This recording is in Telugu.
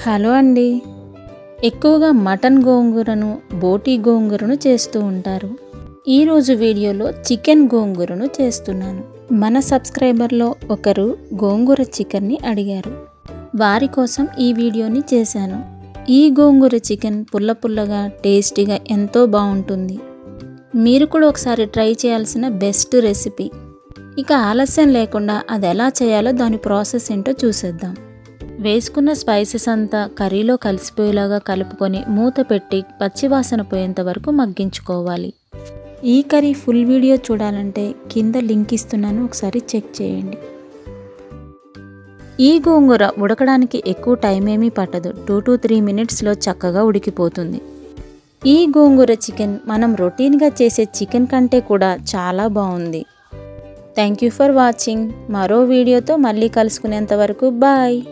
హలో అండి. ఎక్కువగా మటన్ గోంగూరను, బోటి గోంగూరను చేస్తూ ఉంటారు. ఈరోజు వీడియోలో చికెన్ గోంగూరను చేస్తున్నాను. మన సబ్స్క్రైబర్లో ఒకరు గోంగూర చికెన్ని అడిగారు. వారి కోసం ఈ వీడియోని చేశాను. ఈ గోంగూర చికెన్ పుల్ల పుల్లగా టేస్టీగా ఎంతో బాగుంటుంది. మీరు కూడా ఒకసారి ట్రై చేయాల్సిన బెస్ట్ రెసిపీ. ఇక ఆలస్యం లేకుండా అది ఎలా చేయాలో దాని ప్రాసెస్ ఏంటో చూసేద్దాం. వేసుకున్న స్పైసెస్ అంతా కర్రీలో కలిసిపోయేలాగా కలుపుకొని మూత పెట్టి పచ్చివాసన పోయేంత వరకు మగ్గించుకోవాలి. ఈ కర్రీ ఫుల్ వీడియో చూడాలంటే కింద లింక్ ఇస్తున్నాను, ఒకసారి చెక్ చేయండి. ఈ గోంగూర ఉడకడానికి ఎక్కువ టైం ఏమీ పట్టదు. 2 to 3 మినిట్స్లో చక్కగా ఉడికిపోతుంది. ఈ గోంగూర చికెన్ మనం రొటీన్గా చేసే చికెన్ కంటే కూడా చాలా బాగుంది. Thank you for watching. మరో వీడియోతో మళ్ళీ కలుసుకునేంత వరకు బాయ్.